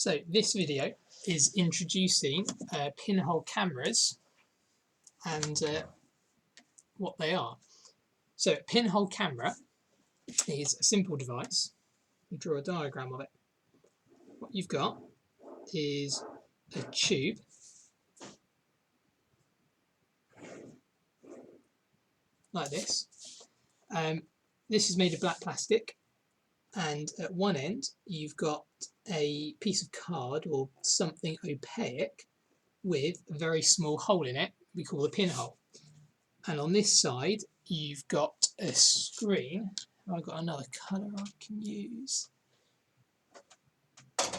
So this video is introducing pinhole cameras and what they are. So a pinhole camera is a simple device. You draw a diagram of it. What you've got is a tube like this. This is made of black plastic, and at one end you've got a piece of card or something opaque with a very small hole in it we call the pinhole. And on this side you've got a screen. Have I got another colour I can use?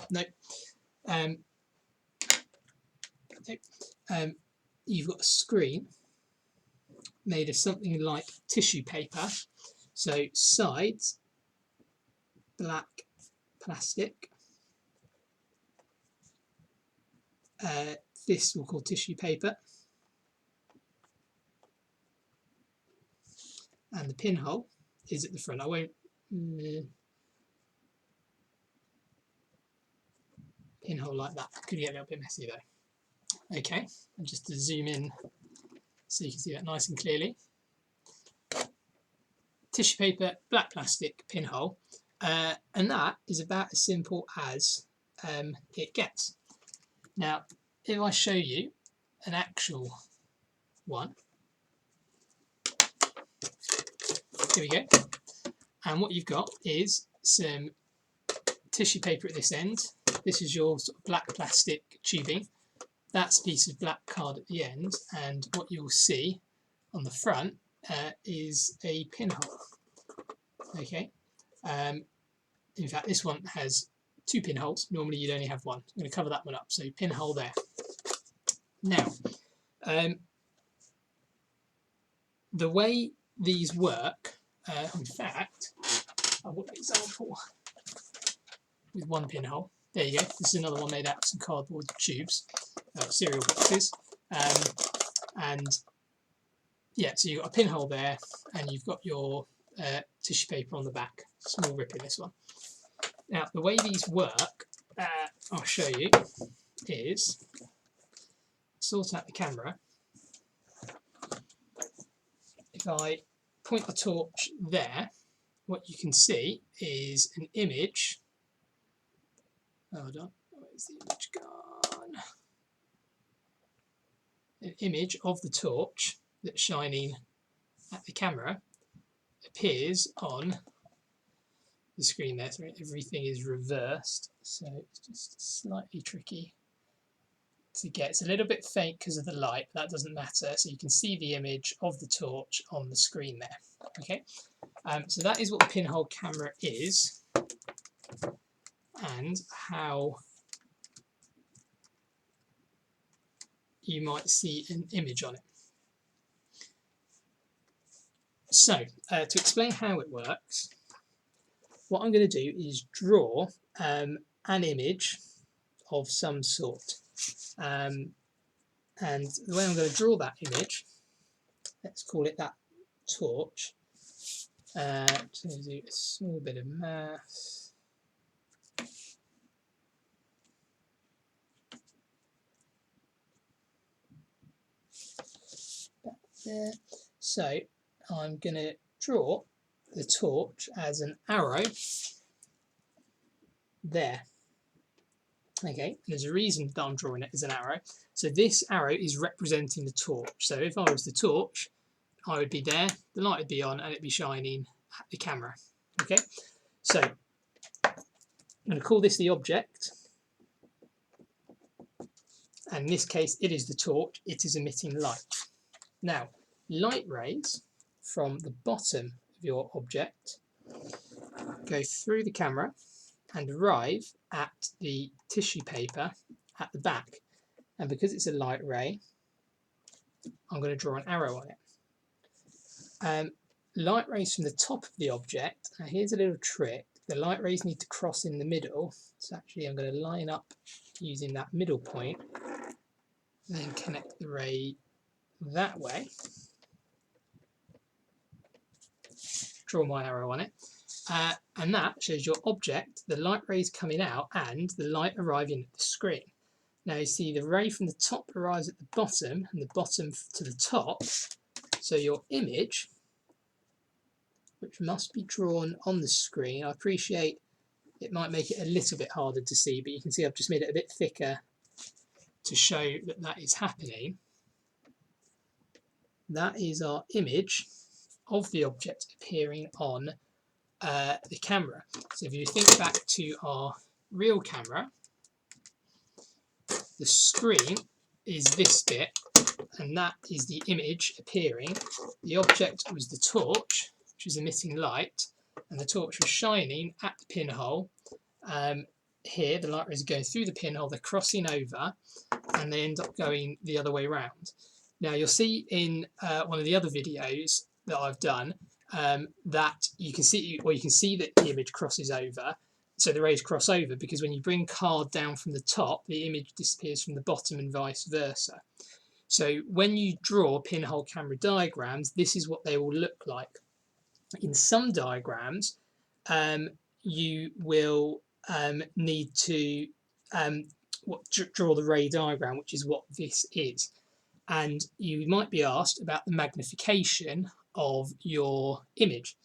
Nope. You've got a screen made of something like tissue paper. So sides, black plastic. This we'll call tissue paper. And the pinhole is at the front. I won't... pinhole like that. Could get a little bit messy though. Okay, and just to zoom in so you can see that nice and clearly. Tissue paper, black plastic, pinhole. And that is about as simple as it gets. Now, if I show you an actual one, here we go. And what you've got is some tissue paper at this end. This is your sort of black plastic tubing. That's a piece of black card at the end, and what you'll see on the front is a pinhole. Okay. In fact, this one has two pinholes. Normally you'd only have one. I'm going to cover that one up. So pinhole there. Now, the way these work, in fact, I've got an example with one pinhole. There you go. This is another one made out of some cardboard tubes, cereal boxes, and yeah. So you've got a pinhole there, and you've got your tissue paper on the back. Small rip in this one. Now the way these work, I'll show you, is sort out the camera. If I point the torch there, what you can see is an image. Hold on, where's the image gone? An image of the torch that's shining at the camera appears on the screen there. So everything is reversed, so it's just slightly tricky to get. It's a little bit faint because of the light, but that doesn't matter. So you can see the image of the torch on the screen there. Okay, so that is what the pinhole camera is, and how you might see an image on it. So, to explain how it works, what I'm going to do is draw an image of some sort. And the way I'm going to draw that image, let's call it that torch. Just going to do a small bit of maths. There. So I'm going to draw the torch as an arrow there. Okay, there's a reason that I'm drawing it as an arrow. So this arrow is representing the torch. So if I was the torch, I would be there, the light would be on, and it'd be shining at the camera. Okay, so I'm going to call this the object. And in this case, it is the torch. It is emitting light. Now, light rays from the bottom of your object go through the camera and arrive at the tissue paper at the back. And because it's a light ray, I'm going to draw an arrow on it. Light rays from the top of the object, now here's a little trick. The light rays need to cross in the middle. So actually I'm going to line up using that middle point, and then connect the ray that way. Draw my arrow on it. and that shows your object, the light rays coming out and the light arriving at the screen. Now you see the ray from the top arrives at the bottom and the bottom to the top, so your image, which must be drawn on the screen, I appreciate it might make it a little bit harder to see, but you can see I've just made it a bit thicker to show that that is happening. That is our image of the object appearing on the camera. So if you think back to our real camera, the screen is this bit, and that is the image appearing. The object was the torch, which was emitting light, and the torch was shining at the pinhole. Here, the light rays are going through the pinhole, they're crossing over, and they end up going the other way around. Now, you'll see in one of the other videos that I've done that you can see that the image crosses over. So the rays cross over because when you bring card down from the top, the image disappears from the bottom and vice versa. So when you draw pinhole camera diagrams, this is what they will look like. In some diagrams, you will need to draw the ray diagram, which is what this is. And you might be asked about the magnification of your image.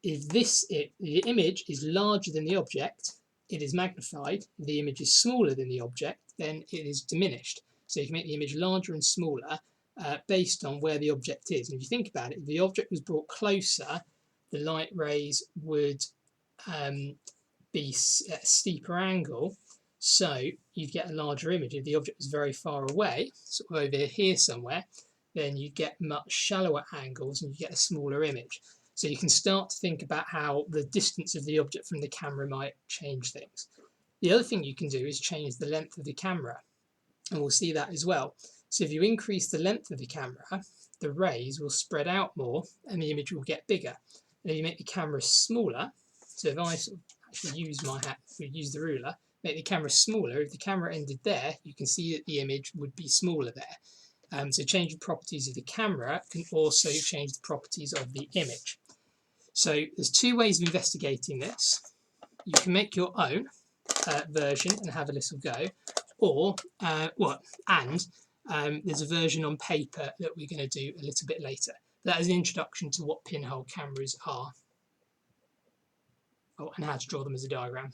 If the image is larger than the object, it is magnified. If the image is smaller than the object, then it is diminished. So you can make the image larger and smaller based on where the object is. And if you think about it, if the object was brought closer, the light rays would be at a steeper angle, so you'd get a larger image. If the object was very far away, sort of over here somewhere, then you get much shallower angles and you get a smaller image. So you can start to think about how the distance of the object from the camera might change things. The other thing you can do is change the length of the camera, and we'll see that as well. So if you increase the length of the camera, the rays will spread out more and the image will get bigger. And if you make the camera smaller, so if I sort of actually use my hat, if we use the ruler, make the camera smaller, if the camera ended there, you can see that the image would be smaller there. So changing properties of the camera can also change the properties of the image. So there's two ways of investigating this. You can make your own version and have a little go, or there's a version on paper that we're going to do a little bit later. That is an introduction to what pinhole cameras are, and how to draw them as a diagram.